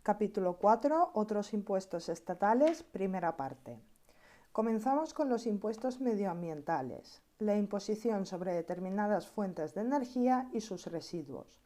Capítulo 4. Otros impuestos estatales, primera parte. Comenzamos con los impuestos medioambientales, la imposición sobre determinadas fuentes de energía y sus residuos.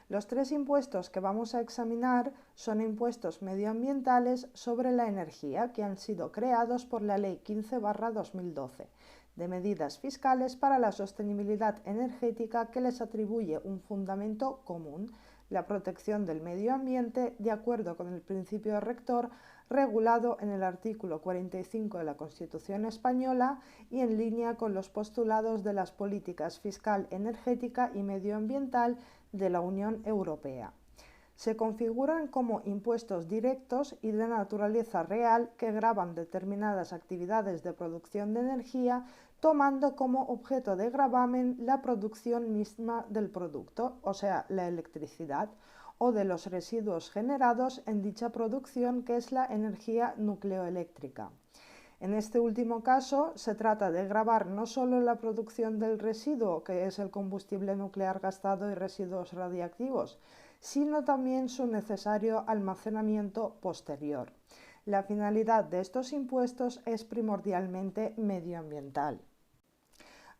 Los tres impuestos que vamos a examinar son impuestos medioambientales sobre la energía que han sido creados por la Ley 15/2012 de medidas fiscales para la sostenibilidad energética, que les atribuye un fundamento común: la protección del medio ambiente, de acuerdo con el principio rector regulado en el artículo 45 de la Constitución española y en línea con los postulados de las políticas fiscal, energética y medioambiental de la Unión Europea. Se configuran como impuestos directos y de naturaleza real que gravan determinadas actividades de producción de energía, tomando como objeto de gravamen la producción misma del producto, o sea, la electricidad, o de los residuos generados en dicha producción, que es la energía nucleoeléctrica. En este último caso, se trata de gravar no solo la producción del residuo, que es el combustible nuclear gastado y residuos radiactivos, sino también su necesario almacenamiento posterior. La finalidad de estos impuestos es primordialmente medioambiental.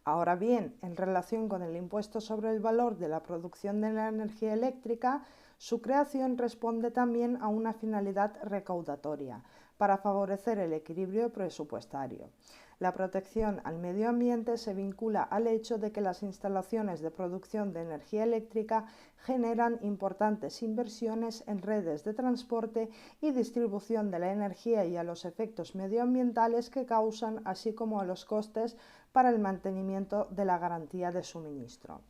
Ahora bien, en relación con el impuesto sobre el valor de la producción de la energía eléctrica, su creación responde también a una finalidad recaudatoria, para favorecer el equilibrio presupuestario. La protección al medio ambiente se vincula al hecho de que las instalaciones de producción de energía eléctrica generan importantes inversiones en redes de transporte y distribución de la energía y a los efectos medioambientales que causan, así como a los costes para el mantenimiento de la garantía de suministro.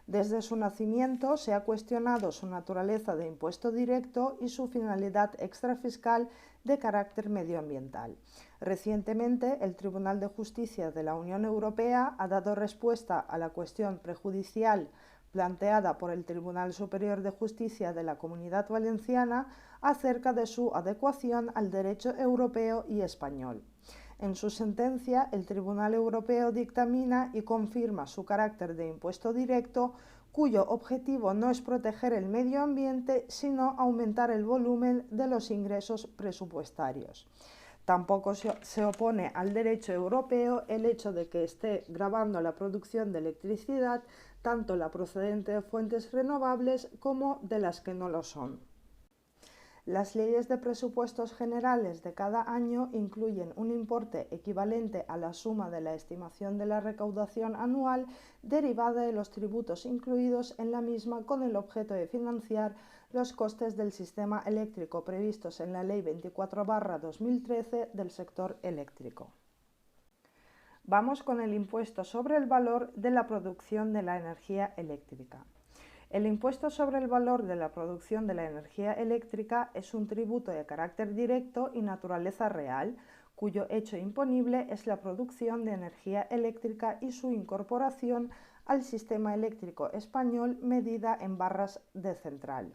Desde su nacimiento se ha cuestionado su naturaleza de impuesto directo y su finalidad extrafiscal de carácter medioambiental. Recientemente, el Tribunal de Justicia de la Unión Europea ha dado respuesta a la cuestión prejudicial planteada por el Tribunal Superior de Justicia de la Comunidad Valenciana acerca de su adecuación al derecho europeo y español. En su sentencia, el Tribunal Europeo dictamina y confirma su carácter de impuesto directo, cuyo objetivo no es proteger el medio ambiente, sino aumentar el volumen de los ingresos presupuestarios. Tampoco se opone al derecho europeo el hecho de que esté gravando la producción de electricidad, tanto la procedente de fuentes renovables como de las que no lo son. Las leyes de presupuestos generales de cada año incluyen un importe equivalente a la suma de la estimación de la recaudación anual derivada de los tributos incluidos en la misma, con el objeto de financiar los costes del sistema eléctrico previstos en la Ley 24/2013 del sector eléctrico. Vamos con el impuesto sobre el valor de la producción de la energía eléctrica. El impuesto sobre el valor de la producción de la energía eléctrica es un tributo de carácter directo y naturaleza real, cuyo hecho imponible es la producción de energía eléctrica y su incorporación al sistema eléctrico español, medida en barras de central.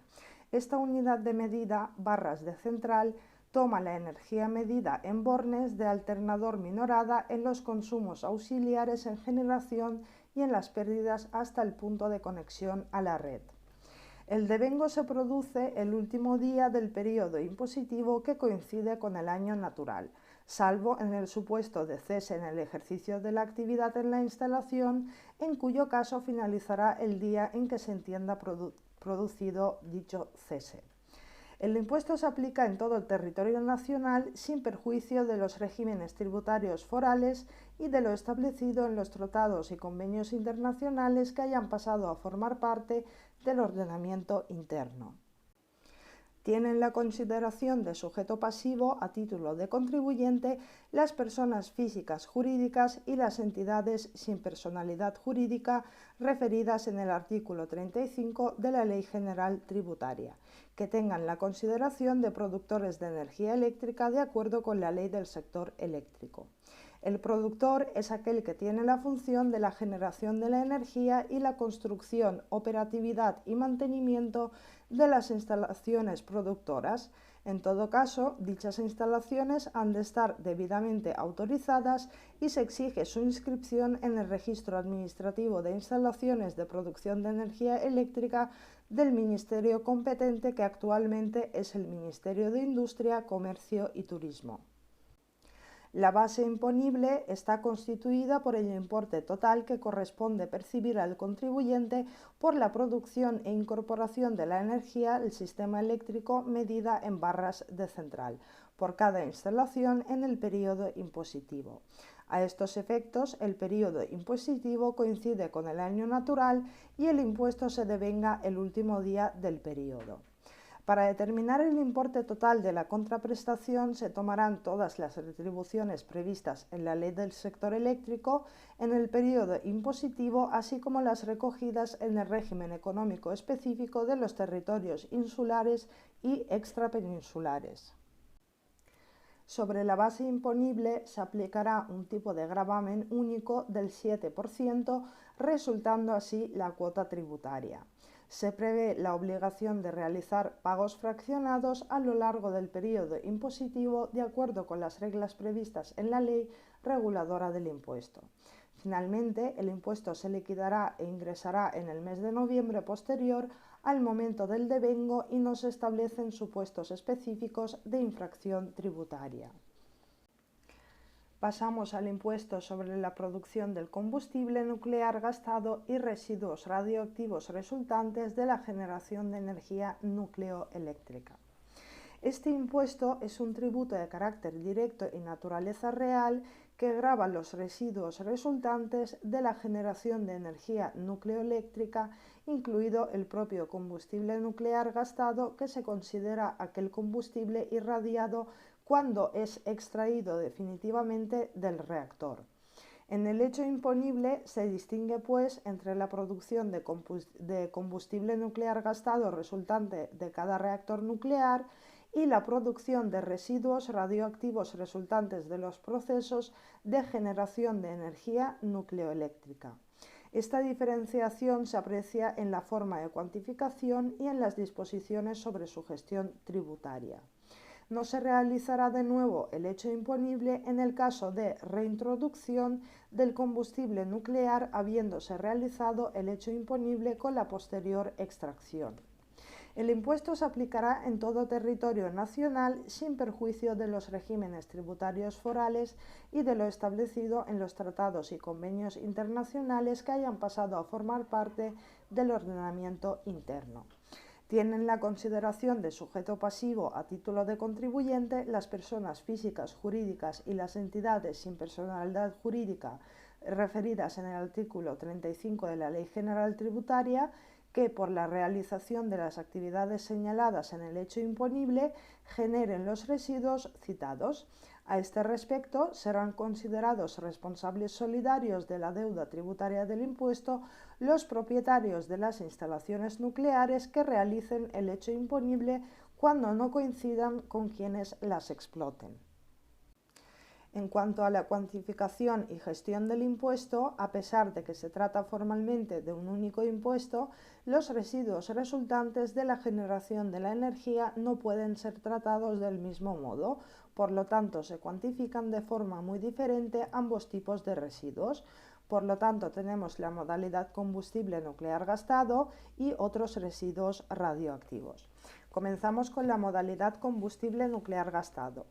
Esta unidad de medida, barras de central, toma la energía medida en bornes de alternador minorada en los consumos auxiliares en generación y en las pérdidas hasta el punto de conexión a la red. El devengo se produce el último día del periodo impositivo que coincide con el año natural, salvo en el supuesto de cese en el ejercicio de la actividad en la instalación, en cuyo caso finalizará el día en que se entienda producido dicho cese. El impuesto se aplica en todo el territorio nacional sin perjuicio de los regímenes tributarios forales y de lo establecido en los tratados y convenios internacionales que hayan pasado a formar parte del ordenamiento interno. Tienen la consideración de sujeto pasivo a título de contribuyente las personas físicas jurídicas y las entidades sin personalidad jurídica referidas en el artículo 35 de la Ley General Tributaria, que tengan la consideración de productores de energía eléctrica de acuerdo con la ley del sector eléctrico. El productor es aquel que tiene la función de la generación de la energía y la construcción, operatividad y mantenimiento de las instalaciones productoras. En todo caso, dichas instalaciones han de estar debidamente autorizadas y se exige su inscripción en el Registro Administrativo de Instalaciones de Producción de Energía Eléctrica del ministerio competente, que actualmente es el Ministerio de Industria, Comercio y Turismo. La base imponible está constituida por el importe total que corresponde percibir al contribuyente por la producción e incorporación de la energía al sistema eléctrico medida en barras de central por cada instalación en el periodo impositivo. A estos efectos, el periodo impositivo coincide con el año natural y el impuesto se devenga el último día del periodo. Para determinar el importe total de la contraprestación se tomarán todas las retribuciones previstas en la Ley del Sector Eléctrico en el periodo impositivo, así como las recogidas en el régimen económico específico de los territorios insulares y extrapeninsulares. Sobre la base imponible se aplicará un tipo de gravamen único del 7%, resultando así la cuota tributaria. Se prevé la obligación de realizar pagos fraccionados a lo largo del periodo impositivo de acuerdo con las reglas previstas en la ley reguladora del impuesto. Finalmente, el impuesto se liquidará e ingresará en el mes de noviembre posterior al momento del devengo y no se establecen supuestos específicos de infracción tributaria. Pasamos al impuesto sobre la producción del combustible nuclear gastado y residuos radioactivos resultantes de la generación de energía nucleoeléctrica. Este impuesto es un tributo de carácter directo y naturaleza real que grava los residuos resultantes de la generación de energía nucleoeléctrica, incluido el propio combustible nuclear gastado, que se considera aquel combustible irradiado cuando es extraído definitivamente del reactor. En el hecho imponible se distingue, pues, entre la producción de combustible nuclear gastado resultante de cada reactor nuclear y la producción de residuos radioactivos resultantes de los procesos de generación de energía nucleoeléctrica. Esta diferenciación se aprecia en la forma de cuantificación y en las disposiciones sobre su gestión tributaria. No se realizará de nuevo el hecho imponible en el caso de reintroducción del combustible nuclear, habiéndose realizado el hecho imponible con la posterior extracción. El impuesto se aplicará en todo territorio nacional sin perjuicio de los regímenes tributarios forales y de lo establecido en los tratados y convenios internacionales que hayan pasado a formar parte del ordenamiento interno. Tienen la consideración de sujeto pasivo a título de contribuyente las personas físicas, jurídicas y las entidades sin personalidad jurídica referidas en el artículo 35 de la Ley General Tributaria, que por la realización de las actividades señaladas en el hecho imponible generen los residuos citados. A este respecto, serán considerados responsables solidarios de la deuda tributaria del impuesto los propietarios de las instalaciones nucleares que realicen el hecho imponible cuando no coincidan con quienes las exploten. En cuanto a la cuantificación y gestión del impuesto, a pesar de que se trata formalmente de un único impuesto, los residuos resultantes de la generación de la energía no pueden ser tratados del mismo modo, por lo tanto se cuantifican de forma muy diferente ambos tipos de residuos. Por lo tanto, tenemos la modalidad combustible nuclear gastado y otros residuos radioactivos. Comenzamos con la modalidad combustible nuclear gastado.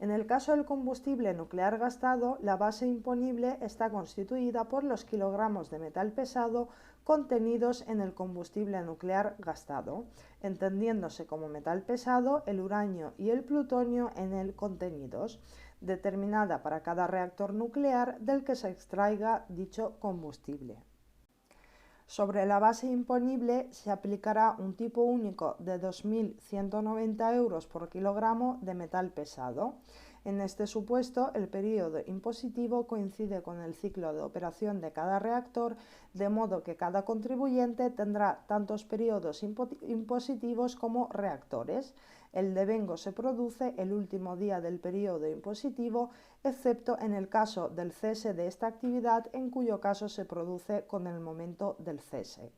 En el caso del combustible nuclear gastado, la base imponible está constituida por los kilogramos de metal pesado contenidos en el combustible nuclear gastado, entendiéndose como metal pesado el uranio y el plutonio en él contenidos, determinada para cada reactor nuclear del que se extraiga dicho combustible. Sobre la base imponible se aplicará un tipo único de 2.190 euros por kilogramo de metal pesado. En este supuesto, el periodo impositivo coincide con el ciclo de operación de cada reactor, de modo que cada contribuyente tendrá tantos periodos impositivos como reactores. El devengo se produce el último día del periodo impositivo, excepto en el caso del cese de esta actividad, en cuyo caso se produce con el momento del cese.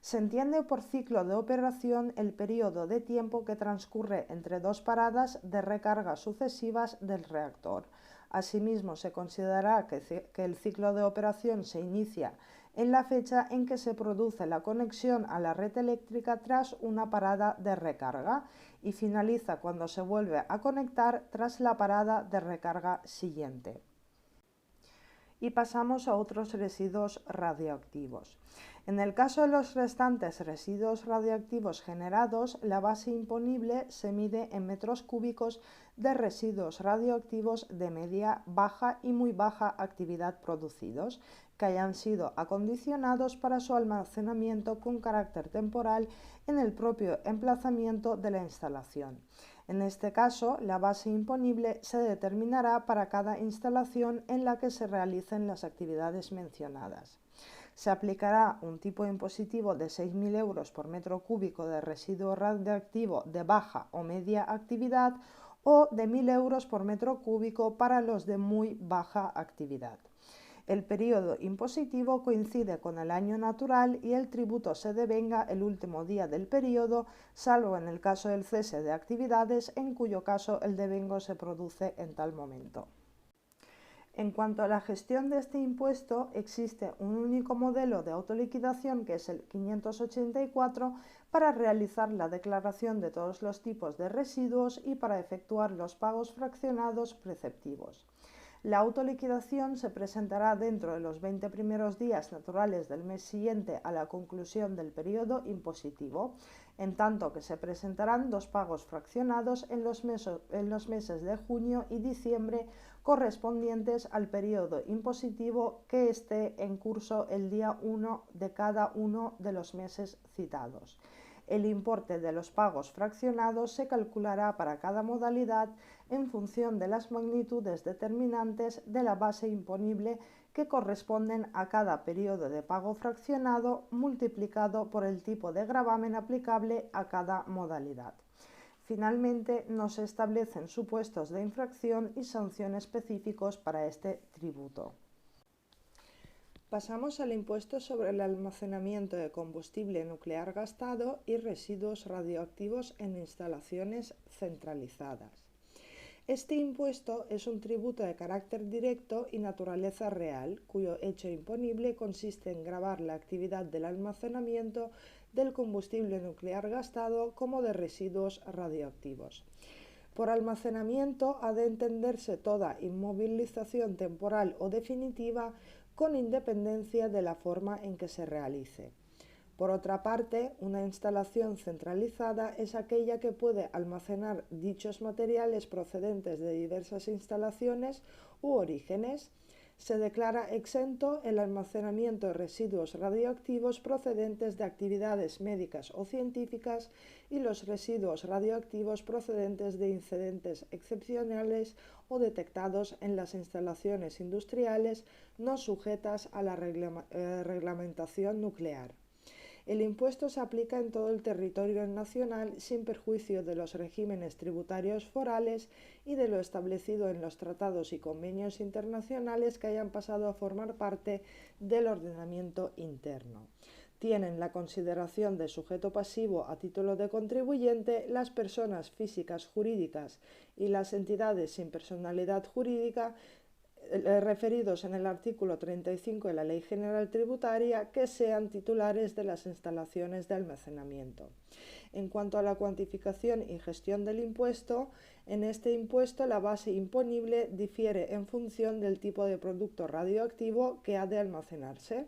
Se entiende por ciclo de operación el periodo de tiempo que transcurre entre dos paradas de recarga sucesivas del reactor. Asimismo, se considerará que el ciclo de operación se inicia en la fecha en que se produce la conexión a la red eléctrica tras una parada de recarga y finaliza cuando se vuelve a conectar tras la parada de recarga siguiente. Y pasamos a otros residuos radioactivos. En el caso de los restantes residuos radioactivos generados, la base imponible se mide en metros cúbicos de residuos radioactivos de media, baja y muy baja actividad producidos, que hayan sido acondicionados para su almacenamiento con carácter temporal en el propio emplazamiento de la instalación. En este caso, la base imponible se determinará para cada instalación en la que se realicen las actividades mencionadas. Se aplicará un tipo impositivo de 6.000 euros por metro cúbico de residuo radioactivo de baja o media actividad o de 1.000 euros por metro cúbico para los de muy baja actividad. El periodo impositivo coincide con el año natural y el tributo se devenga el último día del periodo, salvo en el caso del cese de actividades, en cuyo caso el devengo se produce en tal momento. En cuanto a la gestión de este impuesto, existe un único modelo de autoliquidación, que es el 584, para realizar la declaración de todos los tipos de residuos y para efectuar los pagos fraccionados preceptivos. La autoliquidación se presentará dentro de los 20 primeros días naturales del mes siguiente a la conclusión del periodo impositivo, en tanto que se presentarán dos pagos fraccionados en los meses de junio y diciembre correspondientes al periodo impositivo que esté en curso el día 1 de cada uno de los meses citados. El importe de los pagos fraccionados se calculará para cada modalidad en función de las magnitudes determinantes de la base imponible que corresponden a cada periodo de pago fraccionado multiplicado por el tipo de gravamen aplicable a cada modalidad. Finalmente, no se establecen supuestos de infracción y sanción específicos para este tributo. Pasamos al impuesto sobre el almacenamiento de combustible nuclear gastado y residuos radioactivos en instalaciones centralizadas. Este impuesto es un tributo de carácter directo y naturaleza real, cuyo hecho imponible consiste en gravar la actividad del almacenamiento del combustible nuclear gastado como de residuos radioactivos. Por almacenamiento ha de entenderse toda inmovilización temporal o definitiva con independencia de la forma en que se realice. Por otra parte, una instalación centralizada es aquella que puede almacenar dichos materiales procedentes de diversas instalaciones u orígenes. Se declara exento el almacenamiento de residuos radioactivos procedentes de actividades médicas o científicas y los residuos radioactivos procedentes de incidentes excepcionales o detectados en las instalaciones industriales no sujetas a la reglamentación nuclear. El impuesto se aplica en todo el territorio nacional sin perjuicio de los regímenes tributarios forales y de lo establecido en los tratados y convenios internacionales que hayan pasado a formar parte del ordenamiento interno. Tienen la consideración de sujeto pasivo a título de contribuyente las personas físicas jurídicas y las entidades sin personalidad jurídica referidos en el artículo 35 de la Ley General Tributaria que sean titulares de las instalaciones de almacenamiento. En cuanto a la cuantificación y gestión del impuesto, en este impuesto la base imponible difiere en función del tipo de producto radioactivo que ha de almacenarse.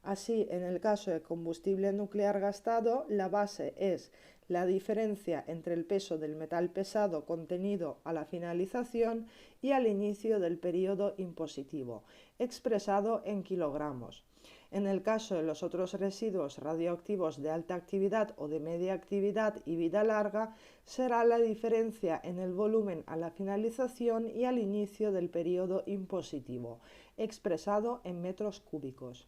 Así, en el caso de combustible nuclear gastado, la base es la diferencia entre el peso del metal pesado contenido a la finalización y al inicio del periodo impositivo, expresado en kilogramos. En el caso de los otros residuos radioactivos de alta actividad o de media actividad y vida larga, será la diferencia en el volumen a la finalización y al inicio del periodo impositivo, expresado en metros cúbicos.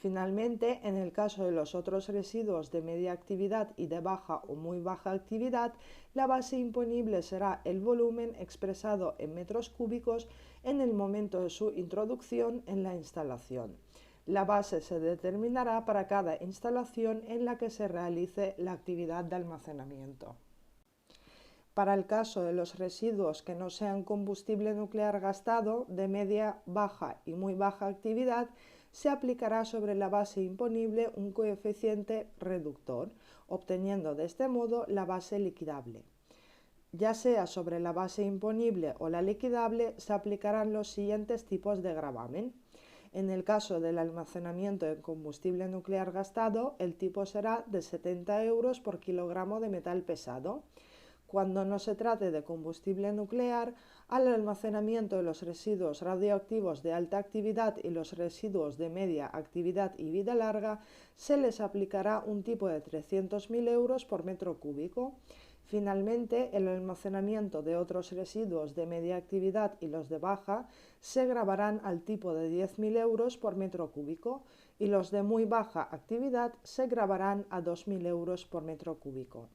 Finalmente, en el caso de los otros residuos de media actividad y de baja o muy baja actividad, la base imponible será el volumen expresado en metros cúbicos en el momento de su introducción en la instalación. La base se determinará para cada instalación en la que se realice la actividad de almacenamiento. Para el caso de los residuos que no sean combustible nuclear gastado de media, baja y muy baja actividad, se aplicará sobre la base imponible un coeficiente reductor, obteniendo de este modo la base liquidable. Ya sea sobre la base imponible o la liquidable, se aplicarán los siguientes tipos de gravamen. En el caso del almacenamiento en combustible nuclear gastado, el tipo será de 70 euros por kilogramo de metal pesado. Cuando no se trate de combustible nuclear, al almacenamiento de los residuos radioactivos de alta actividad y los residuos de media actividad y vida larga, se les aplicará un tipo de 300.000 euros por metro cúbico. Finalmente, el almacenamiento de otros residuos de media actividad y los de baja se gravarán al tipo de 10.000 euros por metro cúbico y los de muy baja actividad se gravarán a 2.000 euros por metro cúbico.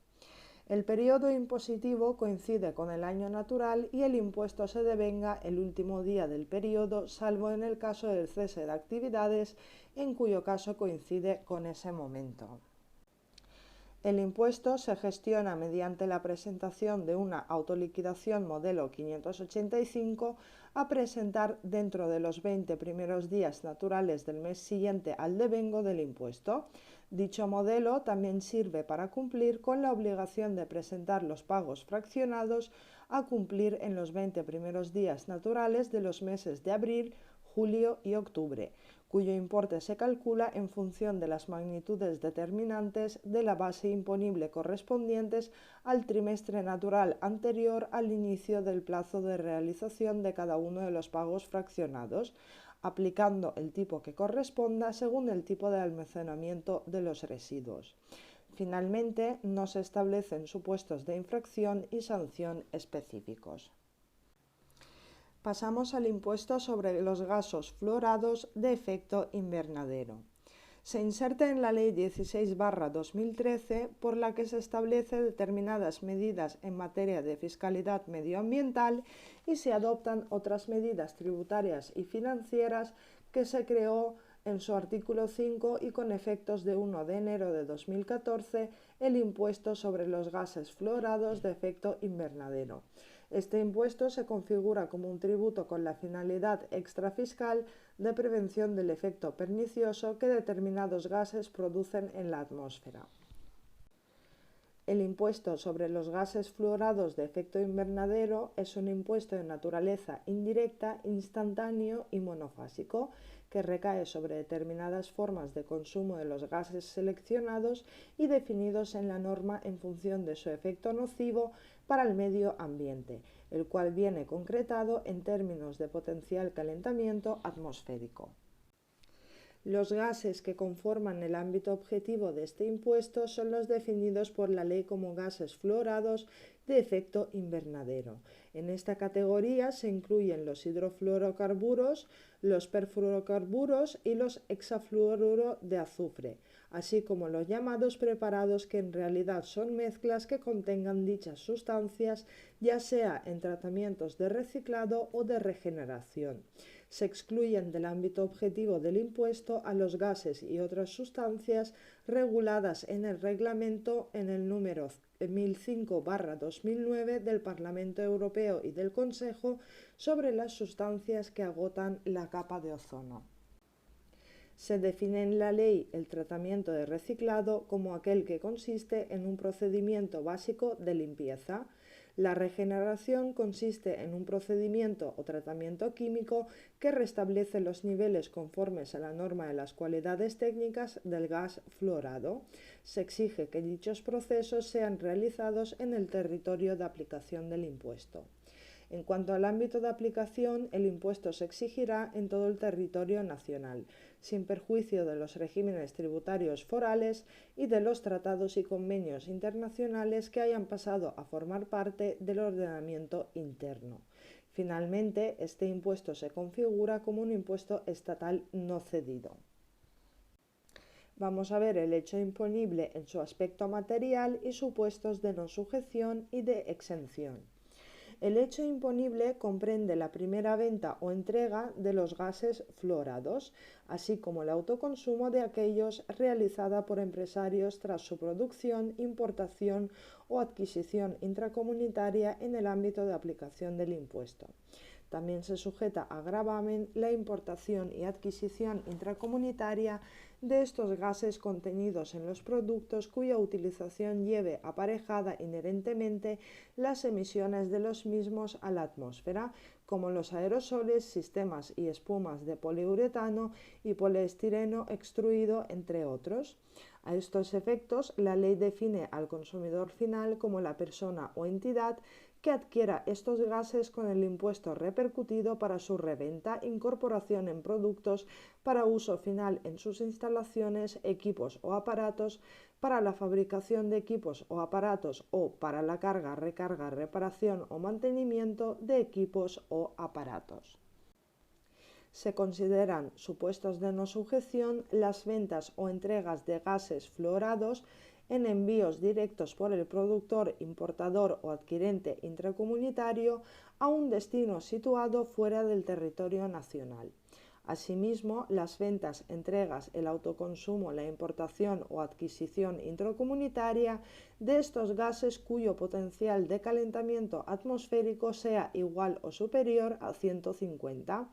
El periodo impositivo coincide con el año natural y el impuesto se devenga el último día del periodo, salvo en el caso del cese de actividades, en cuyo caso coincide con ese momento. El impuesto se gestiona mediante la presentación de una autoliquidación modelo 585 a presentar dentro de los 20 primeros días naturales del mes siguiente al devengo del impuesto. Dicho modelo también sirve para cumplir con la obligación de presentar los pagos fraccionados a cumplir en los 20 primeros días naturales de los meses de abril, julio y octubre, cuyo importe se calcula en función de las magnitudes determinantes de la base imponible correspondientes al trimestre natural anterior al inicio del plazo de realización de cada uno de los pagos fraccionados, aplicando el tipo que corresponda según el tipo de almacenamiento de los residuos. Finalmente, no se establecen supuestos de infracción y sanción específicos. Pasamos al impuesto sobre los gases fluorados de efecto invernadero. Se inserta en la Ley 16/2013, por la que se establece determinadas medidas en materia de fiscalidad medioambiental y se adoptan otras medidas tributarias y financieras que se creó en su artículo 5 y con efectos de 1 de enero de 2014 el impuesto sobre los gases fluorados de efecto invernadero. Este impuesto se configura como un tributo con la finalidad extrafiscal de prevención del efecto pernicioso que determinados gases producen en la atmósfera. El impuesto sobre los gases fluorados de efecto invernadero es un impuesto de naturaleza indirecta, instantáneo y monofásico, que recae sobre determinadas formas de consumo de los gases seleccionados y definidos en la norma en función de su efecto nocivo para el medio ambiente, el cual viene concretado en términos de potencial calentamiento atmosférico. Los gases que conforman el ámbito objetivo de este impuesto son los definidos por la ley como gases fluorados de efecto invernadero. En esta categoría se incluyen los hidrofluorocarburos, los perfluorocarburos y los hexafluoruro de azufre, así como los llamados preparados, que en realidad son mezclas que contengan dichas sustancias, ya sea en tratamientos de reciclado o de regeneración. Se excluyen del ámbito objetivo del impuesto a los gases y otras sustancias reguladas en el reglamento en el número 1005/2009 del Parlamento Europeo y del Consejo sobre las sustancias que agotan la capa de ozono. Se define en la ley el tratamiento de reciclado como aquel que consiste en un procedimiento básico de limpieza. La regeneración consiste en un procedimiento o tratamiento químico que restablece los niveles conformes a la norma de las cualidades técnicas del gas fluorado. Se exige que dichos procesos sean realizados en el territorio de aplicación del impuesto. En cuanto al ámbito de aplicación, el impuesto se exigirá en todo el territorio nacional, sin perjuicio de los regímenes tributarios forales y de los tratados y convenios internacionales que hayan pasado a formar parte del ordenamiento interno. Finalmente, este impuesto se configura como un impuesto estatal no cedido. Vamos a ver el hecho imponible en su aspecto material y supuestos de no sujeción y de exención. El hecho imponible comprende la primera venta o entrega de los gases fluorados, así como el autoconsumo de aquellos realizada por empresarios tras su producción, importación o adquisición intracomunitaria en el ámbito de aplicación del impuesto. También se sujeta a gravamen la importación y adquisición intracomunitaria de estos gases contenidos en los productos cuya utilización lleve aparejada inherentemente las emisiones de los mismos a la atmósfera, como los aerosoles, sistemas y espumas de poliuretano y poliestireno extruido, entre otros. A estos efectos, la ley define al consumidor final como la persona o entidad que adquiera estos gases con el impuesto repercutido para su reventa, incorporación en productos para uso final en sus instalaciones, equipos o aparatos, para la fabricación de equipos o aparatos o para la carga, recarga, reparación o mantenimiento de equipos o aparatos. Se consideran supuestos de no sujeción las ventas o entregas de gases fluorados en envíos directos por el productor, importador o adquirente intracomunitario a un destino situado fuera del territorio nacional. Asimismo, las ventas, entregas, el autoconsumo, la importación o adquisición intracomunitaria de estos gases cuyo potencial de calentamiento atmosférico sea igual o superior a 150,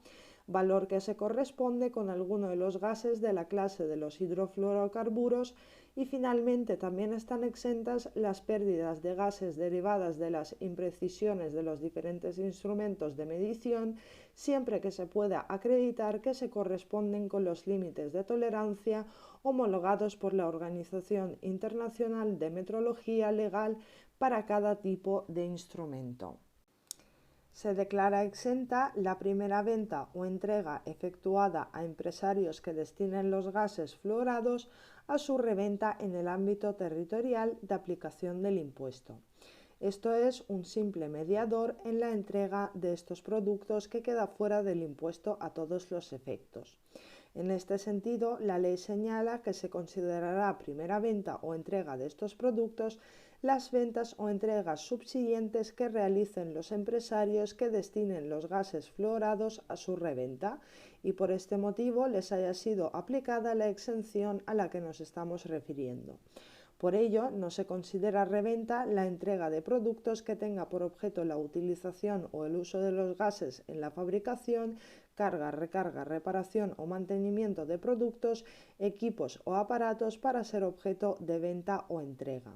valor que se corresponde con alguno de los gases de la clase de los hidrofluorocarburos, y finalmente también están exentas las pérdidas de gases derivadas de las imprecisiones de los diferentes instrumentos de medición, siempre que se pueda acreditar que se corresponden con los límites de tolerancia homologados por la Organización Internacional de Metrología Legal para cada tipo de instrumento. Se declara exenta la primera venta o entrega efectuada a empresarios que destinen los gases fluorados a su reventa en el ámbito territorial de aplicación del impuesto. Esto es un simple mediador en la entrega de estos productos que queda fuera del impuesto a todos los efectos. En este sentido, la ley señala que se considerará primera venta o entrega de estos productos las ventas o entregas subsiguientes que realicen los empresarios que destinen los gases fluorados a su reventa, y por este motivo les haya sido aplicada la exención a la que nos estamos refiriendo. Por ello, no se considera reventa la entrega de productos que tenga por objeto la utilización o el uso de los gases en la fabricación, carga, recarga, reparación o mantenimiento de productos, equipos o aparatos para ser objeto de venta o entrega.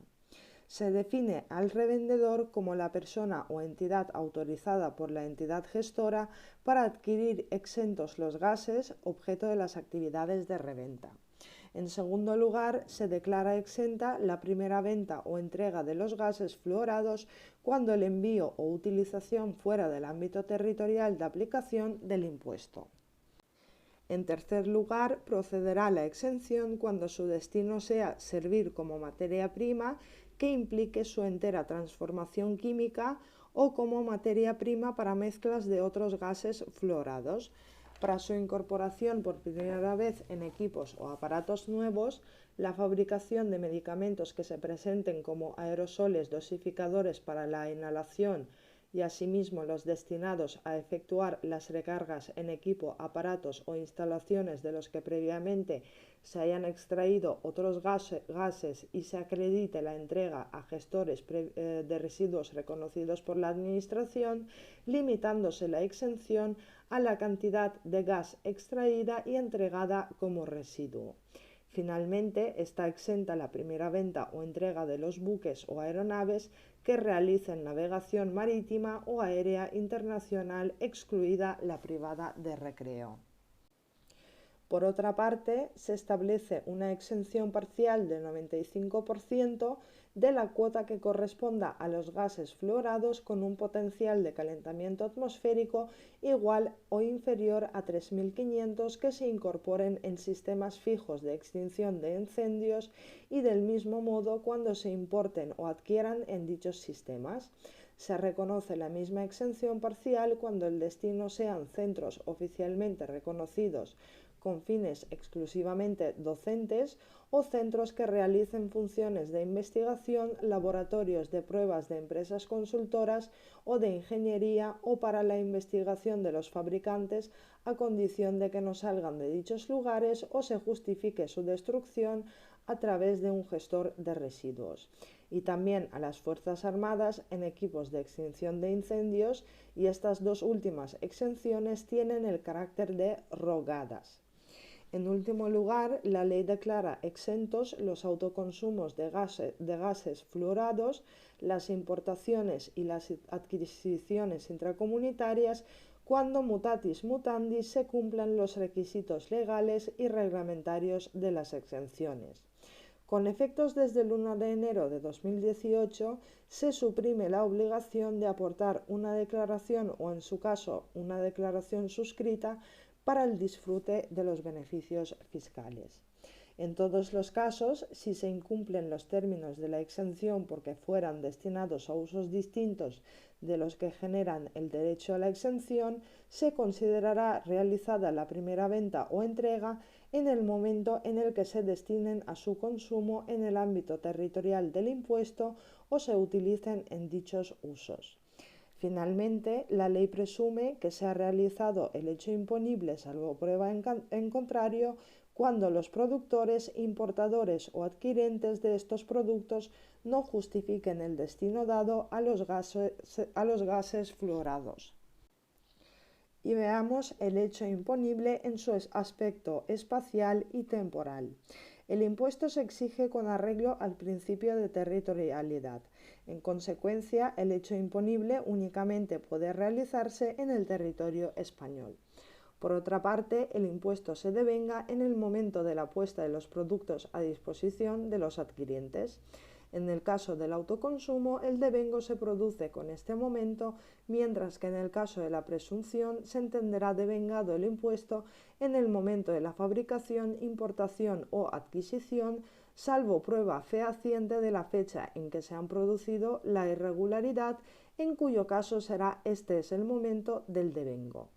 Se define al revendedor como la persona o entidad autorizada por la entidad gestora para adquirir exentos los gases objeto de las actividades de reventa. En segundo lugar, se declara exenta la primera venta o entrega de los gases fluorados cuando el envío o utilización fuera del ámbito territorial de aplicación del impuesto. En tercer lugar, procederá la exención cuando su destino sea servir como materia prima que implique su entera transformación química o como materia prima para mezclas de otros gases fluorados. Para su incorporación por primera vez en equipos o aparatos nuevos, la fabricación de medicamentos que se presenten como aerosoles dosificadores para la inhalación y asimismo los destinados a efectuar las recargas en equipo, aparatos o instalaciones de los que previamente se hayan extraído otros gases y se acredite la entrega a gestores de residuos reconocidos por la Administración, limitándose la exención a la cantidad de gas extraída y entregada como residuo. Finalmente, está exenta la primera venta o entrega de los buques o aeronaves que realicen navegación marítima o aérea internacional, excluida la privada de recreo. Por otra parte, se establece una exención parcial del 95% de la cuota que corresponda a los gases fluorados con un potencial de calentamiento atmosférico igual o inferior a 3.500 que se incorporen en sistemas fijos de extinción de incendios y del mismo modo cuando se importen o adquieran en dichos sistemas. Se reconoce la misma exención parcial cuando el destino sean centros oficialmente reconocidos con fines exclusivamente docentes o centros que realicen funciones de investigación, laboratorios de pruebas de empresas consultoras o de ingeniería o para la investigación de los fabricantes a condición de que no salgan de dichos lugares o se justifique su destrucción a través de un gestor de residuos. y también a las Fuerzas Armadas en equipos de extinción de incendios, y estas dos últimas exenciones tienen el carácter de rogadas. En último lugar, la ley declara exentos los autoconsumos de gases fluorados, las importaciones y las adquisiciones intracomunitarias cuando mutatis mutandis se cumplan los requisitos legales y reglamentarios de las exenciones. Con efectos desde el 1 de enero de 2018, se suprime la obligación de aportar una declaración o, en su caso, una declaración suscrita para el disfrute de los beneficios fiscales. En todos los casos, si se incumplen los términos de la exención porque fueran destinados a usos distintos de los que generan el derecho a la exención, se considerará realizada la primera venta o entrega en el momento en el que se destinen a su consumo en el ámbito territorial del impuesto o se utilicen en dichos usos. Finalmente, la ley presume que se ha realizado el hecho imponible salvo prueba en contrario cuando los productores, importadores o adquirentes de estos productos no justifiquen el destino dado a los gases fluorados. Y veamos el hecho imponible en su aspecto espacial y temporal. El impuesto se exige con arreglo al principio de territorialidad. En consecuencia, el hecho imponible únicamente puede realizarse en el territorio español. Por otra parte, el impuesto se devenga en el momento de la puesta de los productos a disposición de los adquirientes. En el caso del autoconsumo, el devengo se produce con este momento, mientras que en el caso de la presunción se entenderá devengado el impuesto en el momento de la fabricación, importación o adquisición, salvo prueba fehaciente de la fecha en que se han producido la irregularidad, en cuyo caso será este es el momento del devengo.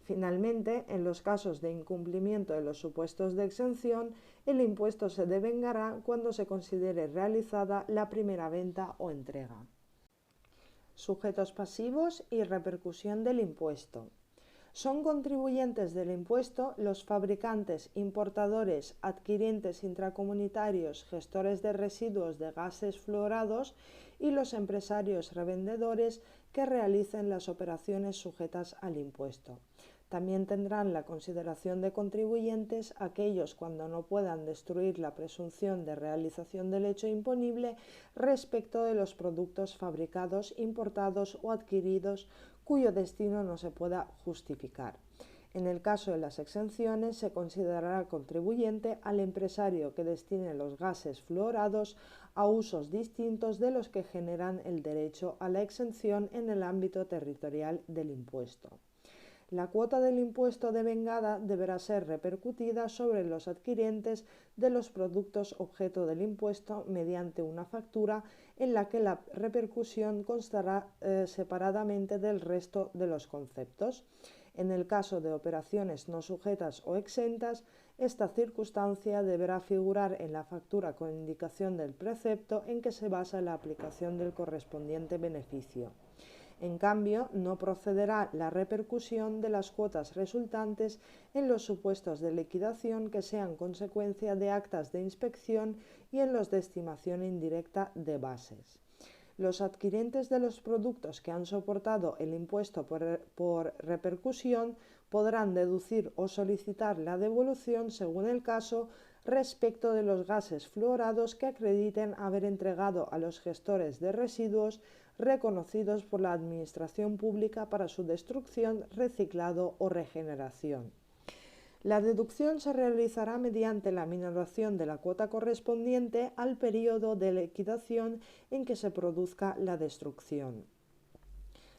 Finalmente, en los casos de incumplimiento de los supuestos de exención, el impuesto se devengará cuando se considere realizada la primera venta o entrega. Sujetos pasivos y repercusión del impuesto. Son contribuyentes del impuesto los fabricantes, importadores, adquirientes intracomunitarios, gestores de residuos de gases fluorados y los empresarios revendedores que realicen las operaciones sujetas al impuesto. También tendrán la consideración de contribuyentes aquellos cuando no puedan destruir la presunción de realización del hecho imponible respecto de los productos fabricados, importados o adquiridos cuyo destino no se pueda justificar. En el caso de las exenciones, se considerará contribuyente al empresario que destine los gases fluorados a usos distintos de los que generan el derecho a la exención en el ámbito territorial del impuesto. La cuota del impuesto devengada deberá ser repercutida sobre los adquirientes de los productos objeto del impuesto mediante una factura en la que la repercusión constará separadamente del resto de los conceptos. En el caso de operaciones no sujetas o exentas, esta circunstancia deberá figurar en la factura con indicación del precepto en que se basa la aplicación del correspondiente beneficio. En cambio, no procederá la repercusión de las cuotas resultantes en los supuestos de liquidación que sean consecuencia de actas de inspección y en los de estimación indirecta de bases. Los adquirientes de los productos que han soportado el impuesto por repercusión podrán deducir o solicitar la devolución, según el caso, respecto de los gases fluorados que acrediten haber entregado a los gestores de residuos reconocidos por la Administración Pública para su destrucción, reciclado o regeneración. La deducción se realizará mediante la minoración de la cuota correspondiente al periodo de liquidación en que se produzca la destrucción.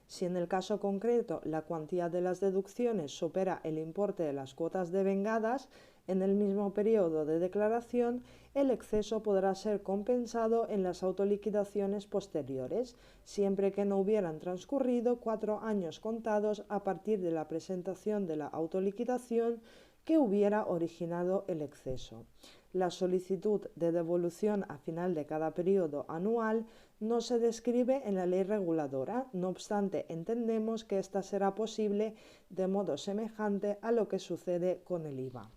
Si en el caso concreto la cuantía de las deducciones supera el importe de las cuotas devengadas en el mismo periodo de declaración, el exceso podrá ser compensado en las autoliquidaciones posteriores, siempre que no hubieran transcurrido 4 años contados a partir de la presentación de la autoliquidación que hubiera originado el exceso. La solicitud de devolución a final de cada periodo anual no se describe en la ley reguladora, no obstante entendemos que esta será posible de modo semejante a lo que sucede con el IVA.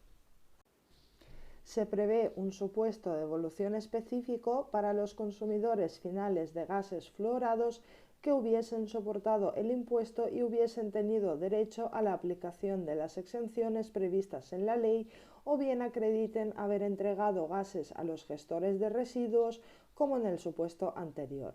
Se prevé un supuesto de evolución específico para los consumidores finales de gases fluorados que hubiesen soportado el impuesto y hubiesen tenido derecho a la aplicación de las exenciones previstas en la ley, o bien acrediten haber entregado gases a los gestores de residuos, como en el supuesto anterior.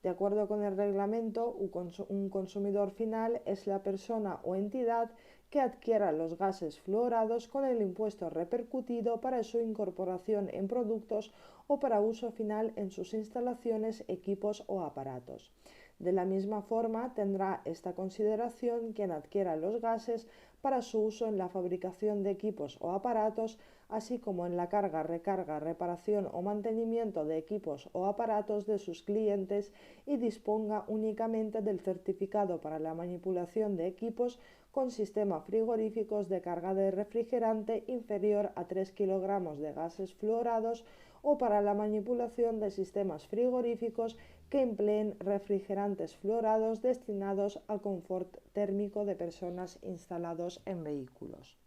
De acuerdo con el reglamento, un consumidor final es la persona o entidad que adquiera los gases fluorados con el impuesto repercutido para su incorporación en productos o para uso final en sus instalaciones, equipos o aparatos. De la misma forma, tendrá esta consideración quien adquiera los gases para su uso en la fabricación de equipos o aparatos, así como en la carga, recarga, reparación o mantenimiento de equipos o aparatos de sus clientes, y disponga únicamente del certificado para la manipulación de equipos con sistema frigoríficos de carga de refrigerante inferior a 3 kilogramos de gases fluorados, o para la manipulación de sistemas frigoríficos que empleen refrigerantes fluorados destinados al confort térmico de personas instalados en vehículos.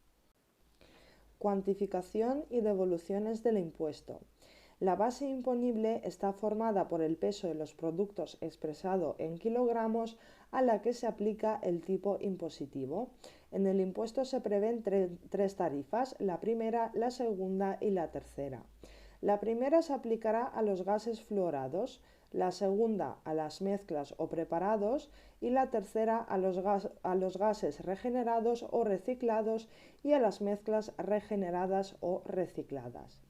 Cuantificación y devoluciones del impuesto. La base imponible está formada por el peso de los productos expresado en kilogramos, a la que se aplica el tipo impositivo. En el impuesto se prevén tres tarifas: la primera, la segunda y la tercera. La primera se aplicará a los gases fluorados, la segunda a las mezclas o preparados y la tercera a los gases regenerados o reciclados y a las mezclas regeneradas o recicladas.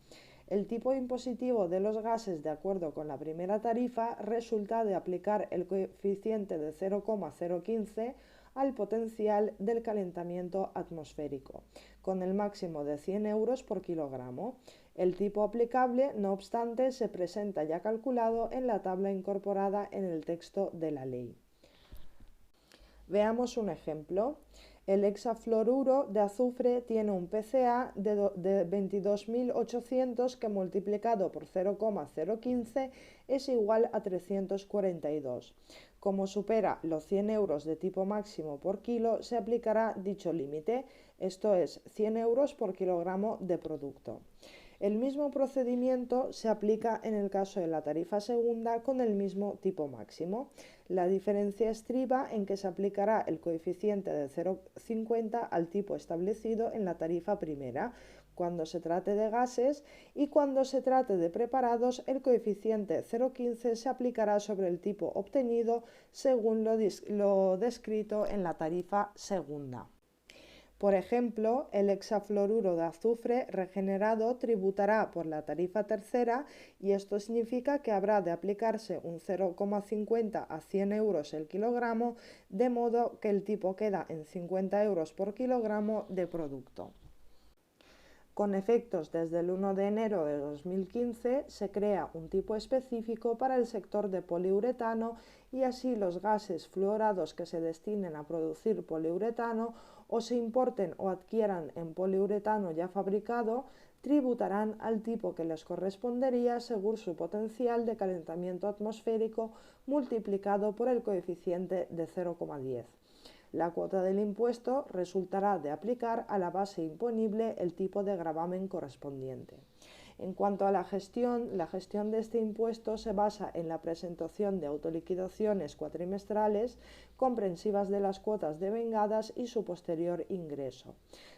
El tipo impositivo de los gases, de acuerdo con la primera tarifa, resulta de aplicar el coeficiente de 0,015 al potencial del calentamiento atmosférico, con el máximo de 100 euros por kilogramo. El tipo aplicable, no obstante, se presenta ya calculado en la tabla incorporada en el texto de la ley. Veamos un ejemplo. El hexafluoruro de azufre tiene un PCA de 22.800 que, multiplicado por 0,015, es igual a 342. Como supera los 100 euros de tipo máximo por kilo, se aplicará dicho límite, esto es 100 euros por kilogramo de producto. El mismo procedimiento se aplica en el caso de la tarifa segunda con el mismo tipo máximo. La diferencia estriba en que se aplicará el coeficiente de 0,50 al tipo establecido en la tarifa primera, cuando se trate de gases, y cuando se trate de preparados, el coeficiente 0,15 se aplicará sobre el tipo obtenido según lo descrito en la tarifa segunda. Por ejemplo, el hexafluoruro de azufre regenerado tributará por la tarifa tercera, y esto significa que habrá de aplicarse un 0,50 a 100 euros el kilogramo, de modo que el tipo queda en 50 euros por kilogramo de producto. Con efectos desde el 1 de enero de 2015 se crea un tipo específico para el sector de poliuretano, y así los gases fluorados que se destinen a producir poliuretano o se importen o adquieran en poliuretano ya fabricado tributarán al tipo que les correspondería según su potencial de calentamiento atmosférico multiplicado por el coeficiente de 0,10. La cuota del impuesto resultará de aplicar a la base imponible el tipo de gravamen correspondiente. En cuanto a la gestión de este impuesto se basa en la presentación de autoliquidaciones cuatrimestrales comprensivas de las cuotas devengadas y su posterior ingreso,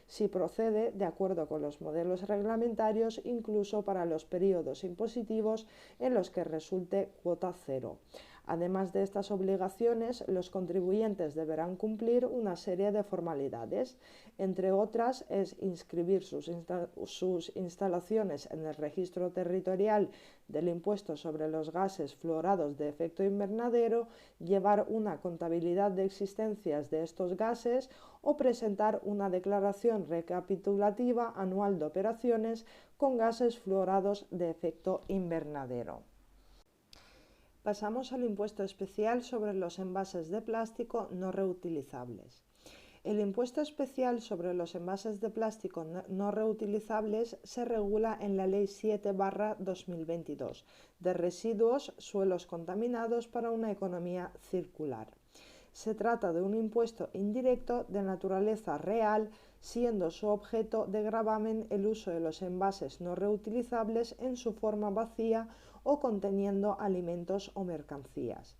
si procede, de acuerdo con los modelos reglamentarios, incluso para los periodos impositivos en los que resulte cuota cero. Además de estas obligaciones, los contribuyentes deberán cumplir una serie de formalidades. Entre otras, es inscribir sus instalaciones en el registro territorial del impuesto sobre los gases fluorados de efecto invernadero, llevar una contabilidad de existencias de estos gases o presentar una declaración recapitulativa anual de operaciones con gases fluorados de efecto invernadero. Pasamos al impuesto especial sobre los envases de plástico no reutilizables. El impuesto especial sobre los envases de plástico no reutilizables se regula en la Ley 7/2022 de residuos, suelos contaminados para una economía circular. Se trata de un impuesto indirecto de naturaleza real, siendo su objeto de gravamen el uso de los envases no reutilizables en su forma vacía o conteniendo alimentos o mercancías.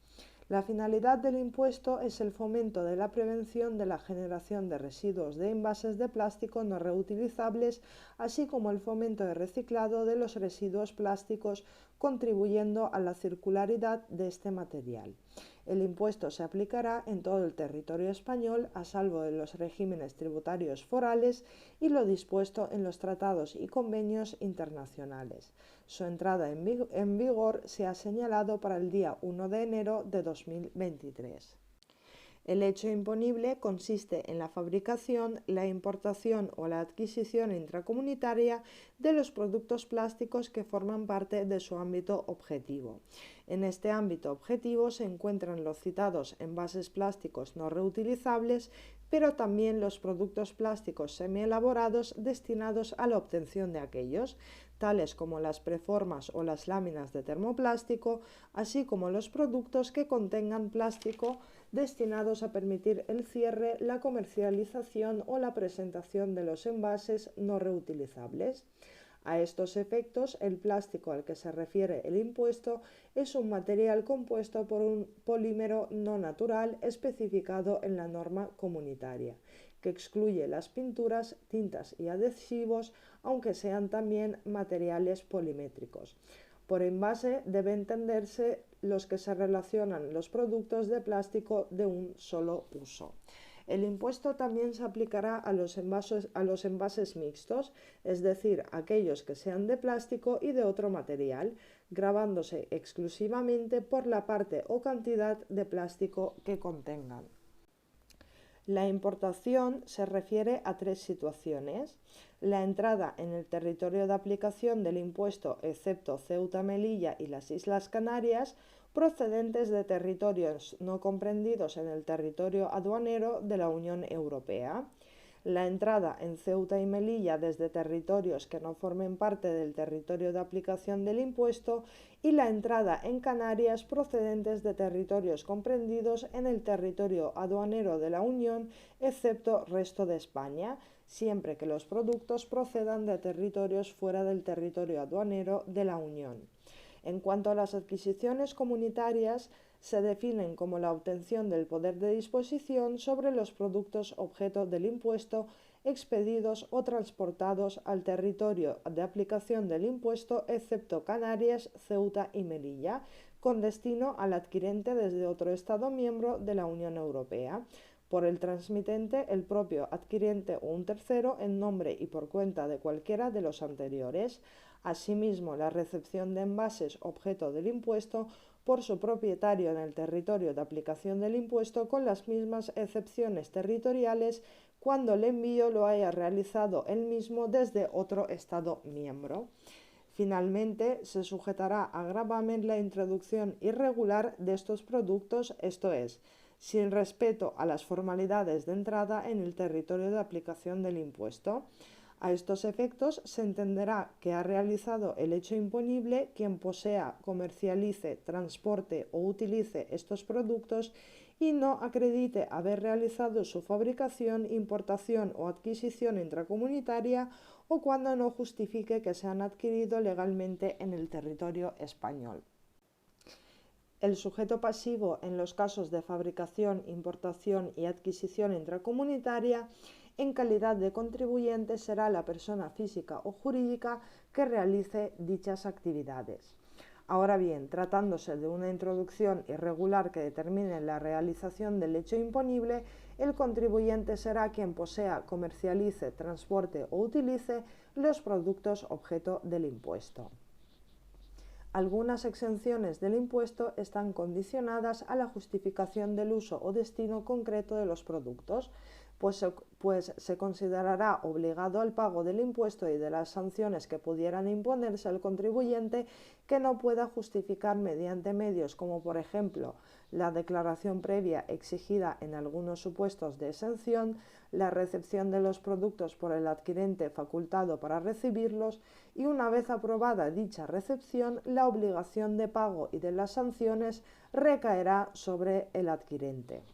La finalidad del impuesto es el fomento de la prevención de la generación de residuos de envases de plástico no reutilizables, así como el fomento de reciclado de los residuos plásticos, contribuyendo a la circularidad de este material. El impuesto se aplicará en todo el territorio español, a salvo de los regímenes tributarios forales y lo dispuesto en los tratados y convenios internacionales. Su entrada en vigor se ha señalado para el día 1 de enero de 2023. El hecho imponible consiste en la fabricación, la importación o la adquisición intracomunitaria de los productos plásticos que forman parte de su ámbito objetivo. En este ámbito objetivo se encuentran los citados envases plásticos no reutilizables, pero también los productos plásticos semielaborados destinados a la obtención de aquellos, tales como las preformas o las láminas de termoplástico, así como los productos que contengan plástico destinados a permitir el cierre, la comercialización o la presentación de los envases no reutilizables. A estos efectos, el plástico al que se refiere el impuesto es un material compuesto por un polímero no natural especificado en la norma comunitaria, que excluye las pinturas, tintas y adhesivos, aunque sean también materiales polimétricos. Por envase debe entenderse los que se relacionan los productos de plástico de un solo uso. El impuesto también se aplicará a los envases mixtos, es decir, aquellos que sean de plástico y de otro material, gravándose exclusivamente por la parte o cantidad de plástico que contengan. La importación se refiere a tres situaciones: la entrada en el territorio de aplicación del impuesto excepto Ceuta, Melilla y las Islas Canarias, procedentes de territorios no comprendidos en el territorio aduanero de la Unión Europea; la entrada en Ceuta y Melilla desde territorios que no formen parte del territorio de aplicación del impuesto; y la entrada en Canarias procedentes de territorios comprendidos en el territorio aduanero de la Unión, excepto resto de España, siempre que los productos procedan de territorios fuera del territorio aduanero de la Unión. En cuanto a las adquisiciones comunitarias, se definen como la obtención del poder de disposición sobre los productos objeto del impuesto expedidos o transportados al territorio de aplicación del impuesto, excepto Canarias, Ceuta y Melilla, con destino al adquirente desde otro Estado miembro de la Unión Europea, por el transmitente, el propio adquirente o un tercero, en nombre y por cuenta de cualquiera de los anteriores. Asimismo, la recepción de envases objeto del impuesto por su propietario en el territorio de aplicación del impuesto, con las mismas excepciones territoriales cuando el envío lo haya realizado él mismo desde otro Estado miembro. Finalmente, se sujetará a gravamen la introducción irregular de estos productos, esto es, sin respeto a las formalidades de entrada en el territorio de aplicación del impuesto. A estos efectos se entenderá que ha realizado el hecho imponible quien posea, comercialice, transporte o utilice estos productos y no acredite haber realizado su fabricación, importación o adquisición intracomunitaria, o cuando no justifique que se han adquirido legalmente en el territorio español. El sujeto pasivo en los casos de fabricación, importación y adquisición intracomunitaria, en calidad de contribuyente, será la persona física o jurídica que realice dichas actividades. Ahora bien, tratándose de una introducción irregular que determine la realización del hecho imponible, el contribuyente será quien posea, comercialice, transporte o utilice los productos objeto del impuesto. Algunas exenciones del impuesto están condicionadas a la justificación del uso o destino concreto de los productos, pues se considerará obligado al pago del impuesto y de las sanciones que pudieran imponerse al contribuyente que no pueda justificar mediante medios como, por ejemplo, la declaración previa exigida en algunos supuestos de exención, la recepción de los productos por el adquirente facultado para recibirlos y, una vez aprobada dicha recepción, la obligación de pago y de las sanciones recaerá sobre el adquirente.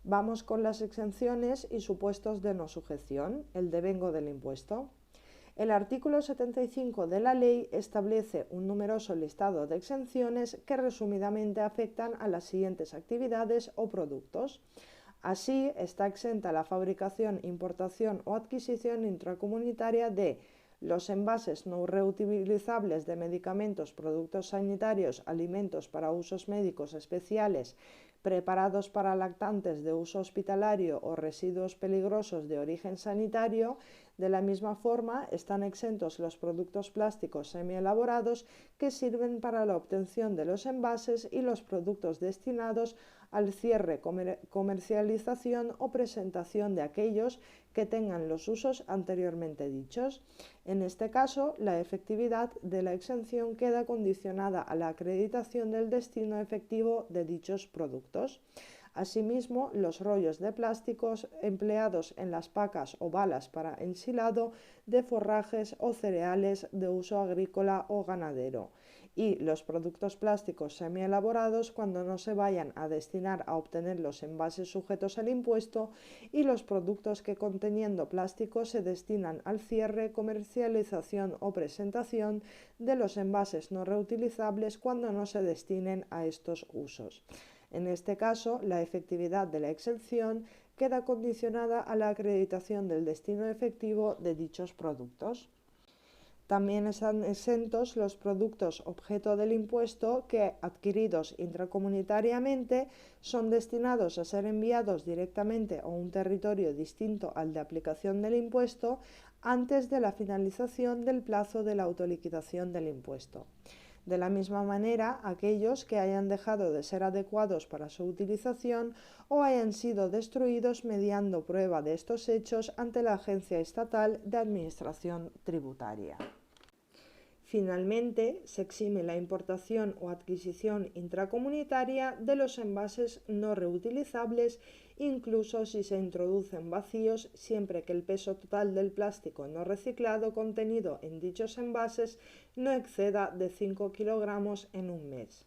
Vamos con las exenciones y supuestos de no sujeción, el devengo del impuesto. El artículo 75 de la ley establece un numeroso listado de exenciones que resumidamente afectan a las siguientes actividades o productos. Así, está exenta la fabricación, importación o adquisición intracomunitaria de los envases no reutilizables de medicamentos, productos sanitarios, alimentos para usos médicos especiales, preparados para lactantes de uso hospitalario o residuos peligrosos de origen sanitario. De la misma forma, están exentos los productos plásticos semielaborados que sirven para la obtención de los envases y los productos destinados al cierre, comercialización o presentación de aquellos que tengan los usos anteriormente dichos. En este caso, la efectividad de la exención queda condicionada a la acreditación del destino efectivo de dichos productos. Asimismo, los rollos de plásticos empleados en las pacas o balas para ensilado de forrajes o cereales de uso agrícola o ganadero, y los productos plásticos semielaborados cuando no se vayan a destinar a obtener los envases sujetos al impuesto, y los productos que conteniendo plástico se destinan al cierre, comercialización o presentación de los envases no reutilizables cuando no se destinen a estos usos. En este caso, la efectividad de la exención queda condicionada a la acreditación del destino efectivo de dichos productos. También están exentos los productos objeto del impuesto que, adquiridos intracomunitariamente, son destinados a ser enviados directamente a un territorio distinto al de aplicación del impuesto antes de la finalización del plazo de la autoliquidación del impuesto. De la misma manera, aquellos que hayan dejado de ser adecuados para su utilización o hayan sido destruidos mediando prueba de estos hechos ante la Agencia Estatal de Administración Tributaria. Finalmente, se exime la importación o adquisición intracomunitaria de los envases no reutilizables, incluso si se introducen vacíos, siempre que el peso total del plástico no reciclado contenido en dichos envases no exceda de 5 kilogramos en un mes.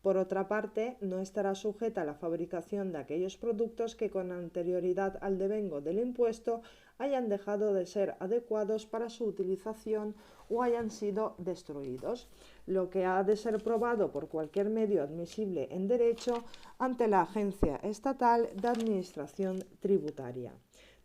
Por otra parte, no estará sujeta a la fabricación de aquellos productos que con anterioridad al devengo del impuesto hayan dejado de ser adecuados para su utilización o hayan sido destruidos, lo que ha de ser probado por cualquier medio admisible en derecho ante la Agencia Estatal de Administración Tributaria.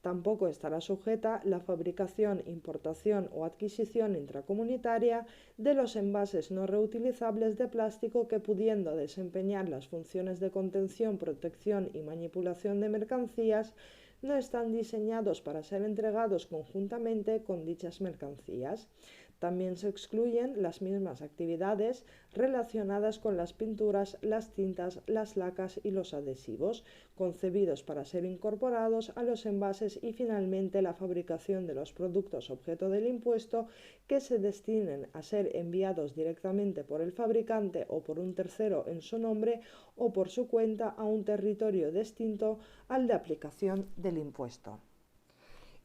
Tampoco estará sujeta la fabricación, importación o adquisición intracomunitaria de los envases no reutilizables de plástico que, pudiendo desempeñar las funciones de contención, protección y manipulación de mercancías, no están diseñados para ser entregados conjuntamente con dichas mercancías. También se excluyen las mismas actividades relacionadas con las pinturas, las tintas, las lacas y los adhesivos, concebidos para ser incorporados a los envases, y finalmente la fabricación de los productos objeto del impuesto que se destinen a ser enviados directamente por el fabricante o por un tercero en su nombre o por su cuenta a un territorio distinto al de aplicación del impuesto.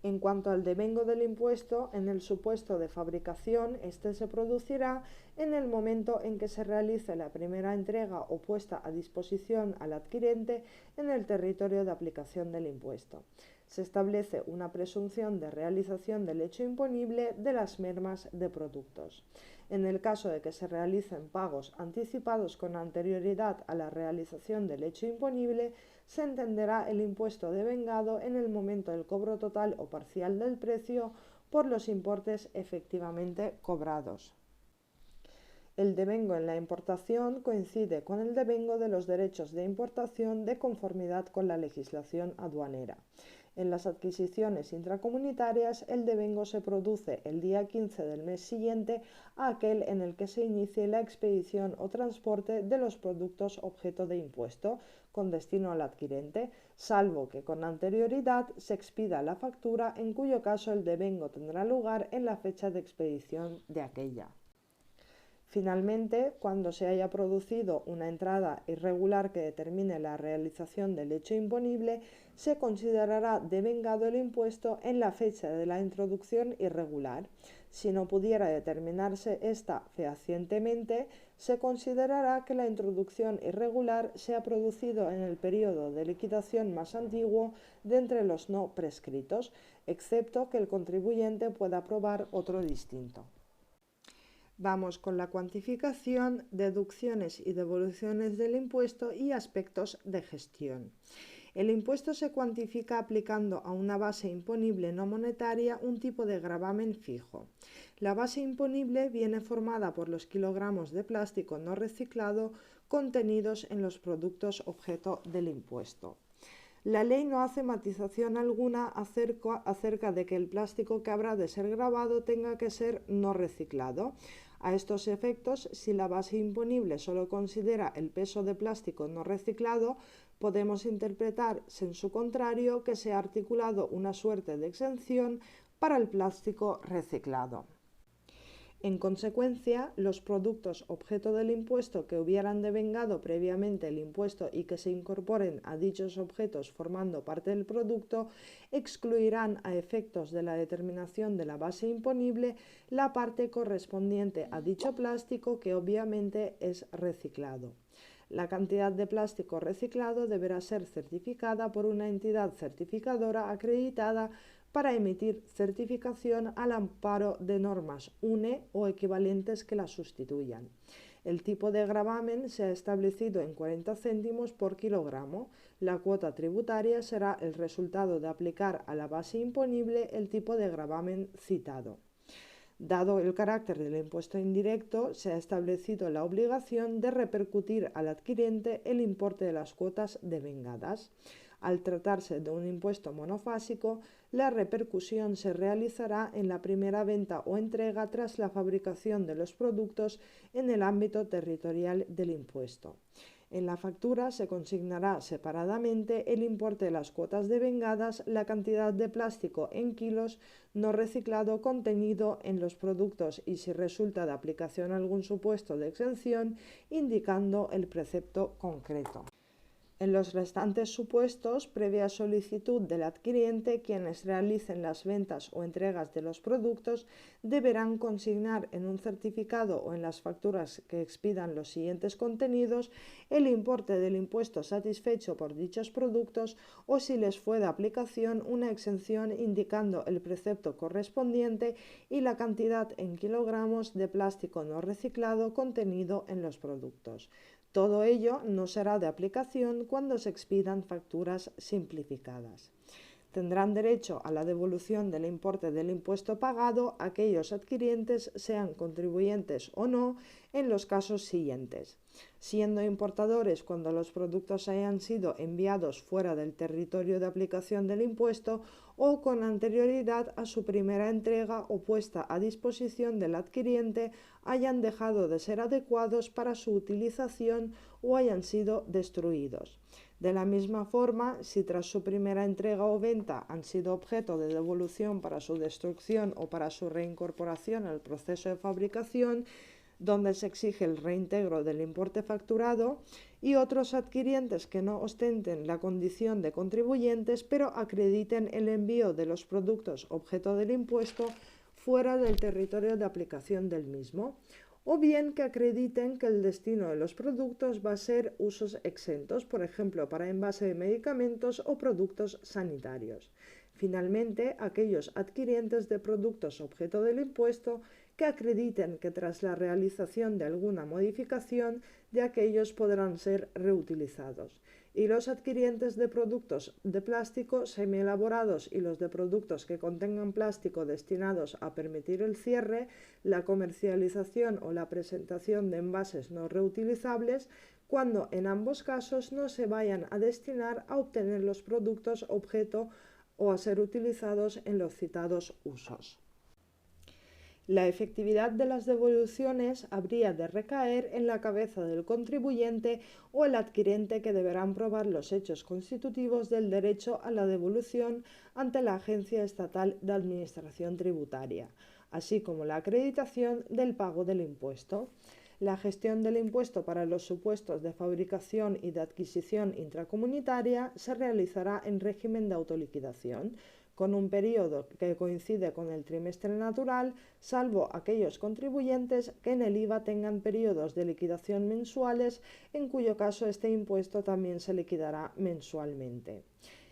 En cuanto al devengo del impuesto, en el supuesto de fabricación, este se producirá en el momento en que se realice la primera entrega o puesta a disposición al adquirente en el territorio de aplicación del impuesto. Se establece una presunción de realización del hecho imponible de las mermas de productos. En el caso de que se realicen pagos anticipados con anterioridad a la realización del hecho imponible, se entenderá el impuesto devengado en el momento del cobro total o parcial del precio por los importes efectivamente cobrados. El devengo en la importación coincide con el devengo de los derechos de importación de conformidad con la legislación aduanera. En las adquisiciones intracomunitarias, el devengo se produce el día 15 del mes siguiente a aquel en el que se inicie la expedición o transporte de los productos objeto de impuesto con destino al adquirente, salvo que con anterioridad se expida la factura, en cuyo caso el devengo tendrá lugar en la fecha de expedición de aquella. Finalmente, cuando se haya producido una entrada irregular que determine la realización del hecho imponible, se considerará devengado el impuesto en la fecha de la introducción irregular. Si no pudiera determinarse esta fehacientemente, se considerará que la introducción irregular se ha producido en el periodo de liquidación más antiguo de entre los no prescritos, excepto que el contribuyente pueda probar otro distinto. Vamos con la cuantificación, deducciones y devoluciones del impuesto y aspectos de gestión. El impuesto se cuantifica aplicando a una base imponible no monetaria un tipo de gravamen fijo. La base imponible viene formada por los kilogramos de plástico no reciclado contenidos en los productos objeto del impuesto. La ley no hace matización alguna acerca de que el plástico que habrá de ser gravado tenga que ser no reciclado. A estos efectos, si la base imponible solo considera el peso de plástico no reciclado, podemos interpretar, en su contrario, que se ha articulado una suerte de exención para el plástico reciclado. En consecuencia, los productos objeto del impuesto que hubieran devengado previamente el impuesto y que se incorporen a dichos objetos formando parte del producto, excluirán a efectos de la determinación de la base imponible la parte correspondiente a dicho plástico que obviamente es reciclado. La cantidad de plástico reciclado deberá ser certificada por una entidad certificadora acreditada para emitir certificación al amparo de normas UNE o equivalentes que la sustituyan. El tipo de gravamen se ha establecido en 40 céntimos por kilogramo. La cuota tributaria será el resultado de aplicar a la base imponible el tipo de gravamen citado. Dado el carácter del impuesto indirecto, se ha establecido la obligación de repercutir al adquiriente el importe de las cuotas devengadas. Al tratarse de un impuesto monofásico, la repercusión se realizará en la primera venta o entrega tras la fabricación de los productos en el ámbito territorial del impuesto. En la factura se consignará separadamente el importe de las cuotas devengadas, la cantidad de plástico en kilos no reciclado contenido en los productos y, si resulta de aplicación algún supuesto de exención, indicando el precepto concreto. En los restantes supuestos, previa solicitud del adquiriente, quienes realicen las ventas o entregas de los productos deberán consignar en un certificado o en las facturas que expidan los siguientes contenidos el importe del impuesto satisfecho por dichos productos o, si les fue de aplicación, una exención indicando el precepto correspondiente y la cantidad en kilogramos de plástico no reciclado contenido en los productos. Todo ello no será de aplicación cuando se expidan facturas simplificadas. Tendrán derecho a la devolución del importe del impuesto pagado aquellos adquirientes, sean contribuyentes o no, en los casos siguientes: siendo importadores cuando los productos hayan sido enviados fuera del territorio de aplicación del impuesto o con anterioridad a su primera entrega o puesta a disposición del adquiriente hayan dejado de ser adecuados para su utilización o hayan sido destruidos. De la misma forma, si tras su primera entrega o venta han sido objeto de devolución para su destrucción o para su reincorporación al proceso de fabricación, donde se exige el reintegro del importe facturado, y otros adquirientes que no ostenten la condición de contribuyentes, pero acrediten el envío de los productos objeto del impuesto fuera del territorio de aplicación del mismo, o bien que acrediten que el destino de los productos va a ser usos exentos, por ejemplo, para envase de medicamentos o productos sanitarios. Finalmente, aquellos adquirientes de productos objeto del impuesto que acrediten que tras la realización de alguna modificación de aquellos podrán ser reutilizados, y los adquirientes de productos de plástico semielaborados y los de productos que contengan plástico destinados a permitir el cierre, la comercialización o la presentación de envases no reutilizables, cuando en ambos casos no se vayan a destinar a obtener los productos objeto o a ser utilizados en los citados usos. La efectividad de las devoluciones habría de recaer en la cabeza del contribuyente o el adquirente, que deberán probar los hechos constitutivos del derecho a la devolución ante la Agencia Estatal de Administración Tributaria, así como la acreditación del pago del impuesto. La gestión del impuesto para los supuestos de fabricación y de adquisición intracomunitaria se realizará en régimen de autoliquidación, con un periodo que coincide con el trimestre natural, salvo aquellos contribuyentes que en el IVA tengan periodos de liquidación mensuales, en cuyo caso este impuesto también se liquidará mensualmente.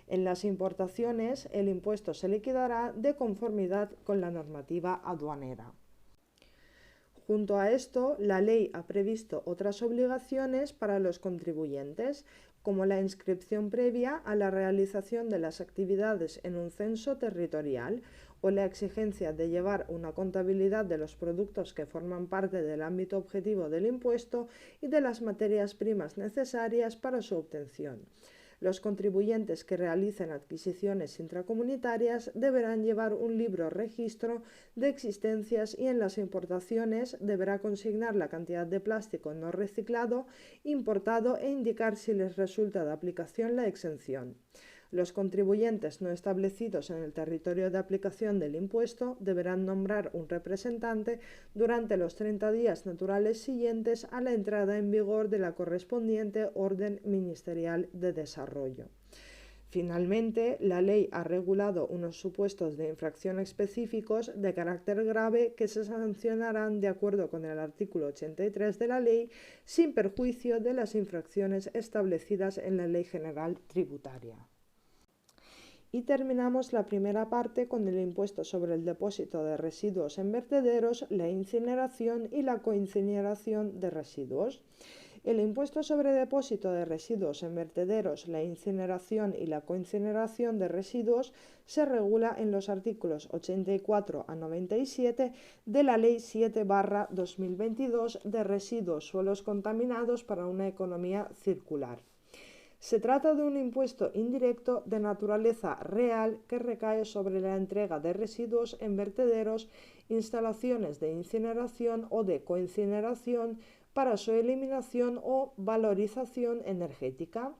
En las importaciones, el impuesto se liquidará de conformidad con la normativa aduanera. Junto a esto, la ley ha previsto otras obligaciones para los contribuyentes, como la inscripción previa a la realización de las actividades en un censo territorial o la exigencia de llevar una contabilidad de los productos que forman parte del ámbito objetivo del impuesto y de las materias primas necesarias para su obtención. Los contribuyentes que realicen adquisiciones intracomunitarias deberán llevar un libro registro de existencias y en las importaciones deberá consignar la cantidad de plástico no reciclado importado e indicar si les resulta de aplicación la exención. Los contribuyentes no establecidos en el territorio de aplicación del impuesto deberán nombrar un representante durante los 30 días naturales siguientes a la entrada en vigor de la correspondiente orden ministerial de desarrollo. Finalmente, la ley ha regulado unos supuestos de infracción específicos de carácter grave que se sancionarán de acuerdo con el artículo 83 de la ley, sin perjuicio de las infracciones establecidas en la Ley General Tributaria. Y terminamos la primera parte con el impuesto sobre el depósito de residuos en vertederos, la incineración y la coincineración de residuos. El impuesto sobre depósito de residuos en vertederos, la incineración y la coincineración de residuos se regula en los artículos 84 a 97 de la Ley 7/2022 de residuos suelos contaminados para una economía circular. Se trata de un impuesto indirecto de naturaleza real que recae sobre la entrega de residuos en vertederos, instalaciones de incineración o de coincineración para su eliminación o valorización energética.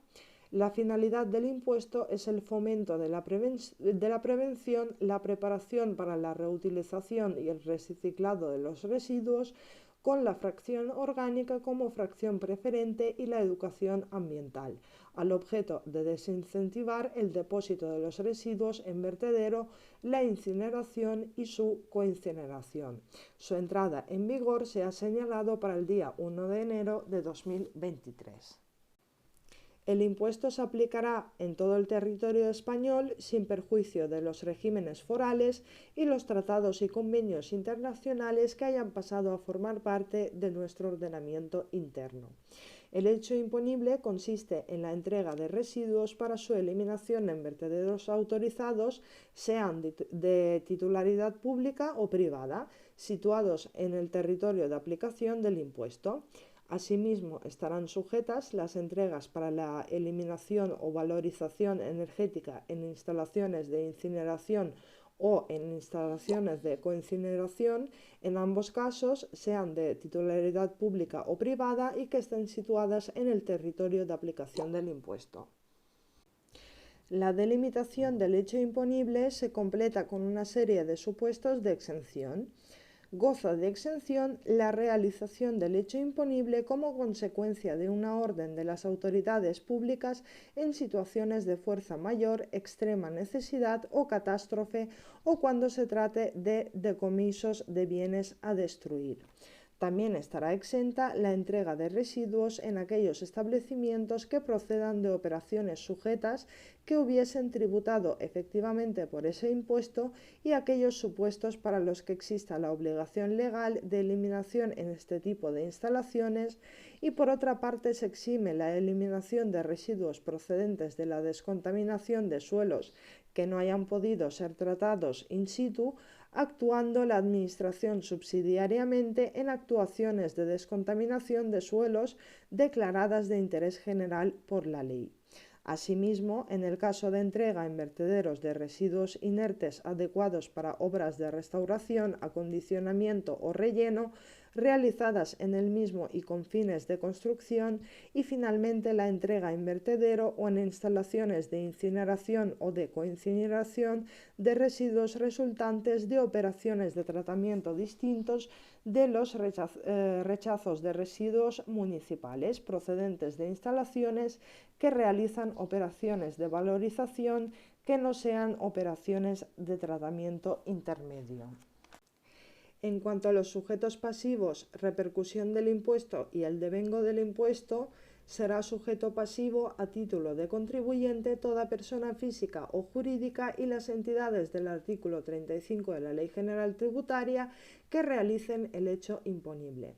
La finalidad del impuesto es el fomento de la prevención, la preparación para la reutilización y el reciclado de los residuos, con la fracción orgánica como fracción preferente y la educación ambiental, al objeto de desincentivar el depósito de los residuos en vertedero, la incineración y su coincineración. Su entrada en vigor se ha señalado para el día 1 de enero de 2023. El impuesto se aplicará en todo el territorio español sin perjuicio de los regímenes forales y los tratados y convenios internacionales que hayan pasado a formar parte de nuestro ordenamiento interno. El hecho imponible consiste en la entrega de residuos para su eliminación en vertederos autorizados, sean de titularidad pública o privada, situados en el territorio de aplicación del impuesto. Asimismo, estarán sujetas las entregas para la eliminación o valorización energética en instalaciones de incineración o en instalaciones de coincineración, en ambos casos sean de titularidad pública o privada y que estén situadas en el territorio de aplicación del impuesto. La delimitación del hecho imponible se completa con una serie de supuestos de exención. Goza de exención la realización del hecho imponible como consecuencia de una orden de las autoridades públicas en situaciones de fuerza mayor, extrema necesidad o catástrofe o cuando se trate de decomisos de bienes a destruir. También estará exenta la entrega de residuos en aquellos establecimientos que procedan de operaciones sujetas que hubiesen tributado efectivamente por ese impuesto y aquellos supuestos para los que exista la obligación legal de eliminación en este tipo de instalaciones, y por otra parte se exime la eliminación de residuos procedentes de la descontaminación de suelos que no hayan podido ser tratados in situ, actuando la Administración subsidiariamente en actuaciones de descontaminación de suelos declaradas de interés general por la ley. Asimismo, en el caso de entrega en vertederos de residuos inertes adecuados para obras de restauración, acondicionamiento o relleno, realizadas en el mismo y con fines de construcción, y finalmente la entrega en vertedero o en instalaciones de incineración o de coincineración de residuos resultantes de operaciones de tratamiento distintos de los rechazos de residuos municipales procedentes de instalaciones que realizan operaciones de valorización que no sean operaciones de tratamiento intermedio. En cuanto a los sujetos pasivos, repercusión del impuesto y el devengo del impuesto, será sujeto pasivo a título de contribuyente toda persona física o jurídica y las entidades del artículo 35 de la Ley General Tributaria que realicen el hecho imponible.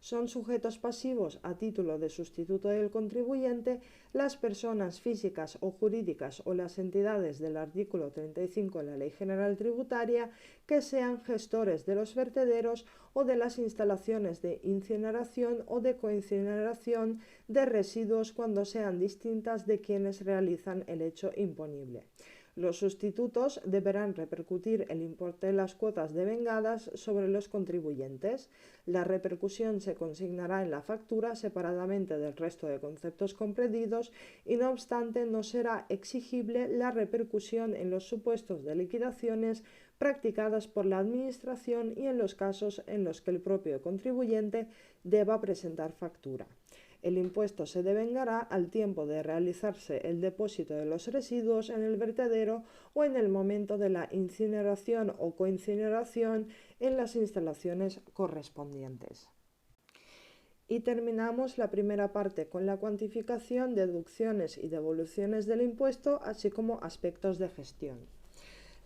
Son sujetos pasivos a título de sustituto del contribuyente las personas físicas o jurídicas o las entidades del artículo 35 de la Ley General Tributaria que sean gestores de los vertederos o de las instalaciones de incineración o de coincineración de residuos cuando sean distintas de quienes realizan el hecho imponible. Los sustitutos deberán repercutir el importe de las cuotas devengadas sobre los contribuyentes. La repercusión se consignará en la factura separadamente del resto de conceptos comprendidos y no obstante no será exigible la repercusión en los supuestos de liquidaciones practicadas por la Administración y en los casos en los que el propio contribuyente deba presentar factura. El impuesto se devengará al tiempo de realizarse el depósito de los residuos en el vertedero o en el momento de la incineración o coincineración en las instalaciones correspondientes. Y terminamos la primera parte con la cuantificación, deducciones y devoluciones del impuesto, así como aspectos de gestión.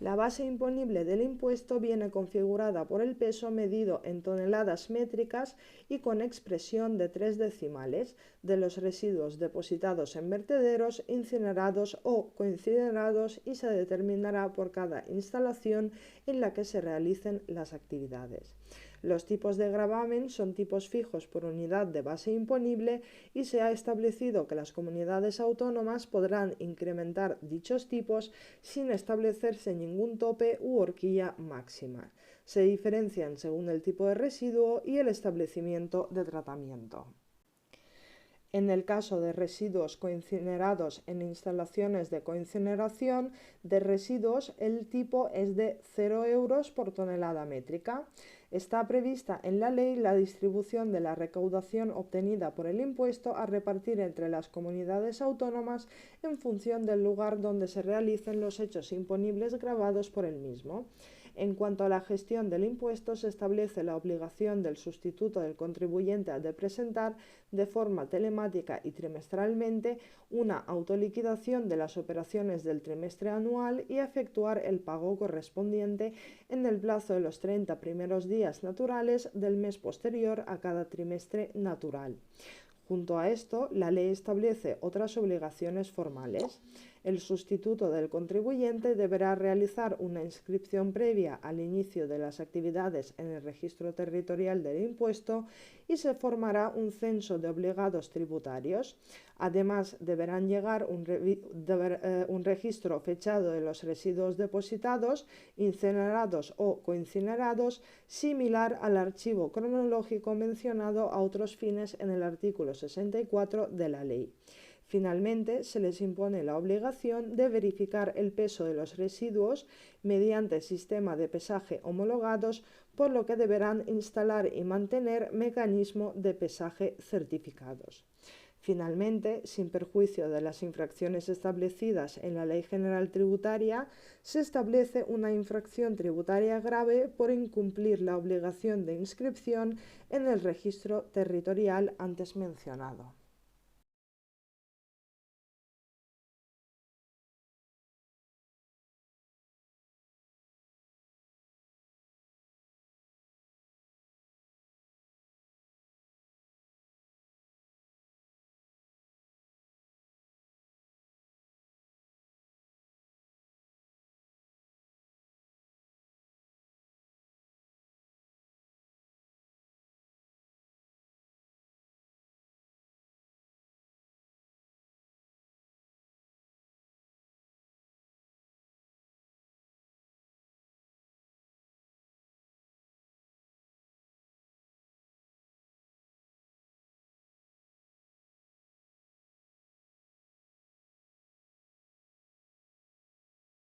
La base imponible del impuesto viene configurada por el peso medido en toneladas métricas y con expresión de 3 decimales de los residuos depositados en vertederos, incinerados o coincinerados y se determinará por cada instalación en la que se realicen las actividades. Los tipos de gravamen son tipos fijos por unidad de base imponible y se ha establecido que las comunidades autónomas podrán incrementar dichos tipos sin establecerse ningún tope u horquilla máxima. Se diferencian según el tipo de residuo y el establecimiento de tratamiento. En el caso de residuos coincinerados en instalaciones de coincineración de residuos, el tipo es de 0 euros por tonelada métrica. Está prevista en la ley la distribución de la recaudación obtenida por el impuesto a repartir entre las comunidades autónomas en función del lugar donde se realicen los hechos imponibles gravados por el mismo. En cuanto a la gestión del impuesto, se establece la obligación del sustituto del contribuyente de presentar de forma telemática y trimestralmente una autoliquidación de las operaciones del trimestre anual y efectuar el pago correspondiente en el plazo de los 30 primeros días naturales del mes posterior a cada trimestre natural. Junto a esto, la ley establece otras obligaciones formales. El sustituto del contribuyente deberá realizar una inscripción previa al inicio de las actividades en el registro territorial del impuesto y se formará un censo de obligados tributarios. Además, deberán llegar un registro fechado de los residuos depositados, incinerados o coincinerados, similar al archivo cronológico mencionado a otros fines en el artículo 64 de la ley. Finalmente, se les impone la obligación de verificar el peso de los residuos mediante sistema de pesaje homologados, por lo que deberán instalar y mantener mecanismo de pesaje certificados. Finalmente, sin perjuicio de las infracciones establecidas en la Ley General Tributaria, se establece una infracción tributaria grave por incumplir la obligación de inscripción en el registro territorial antes mencionado.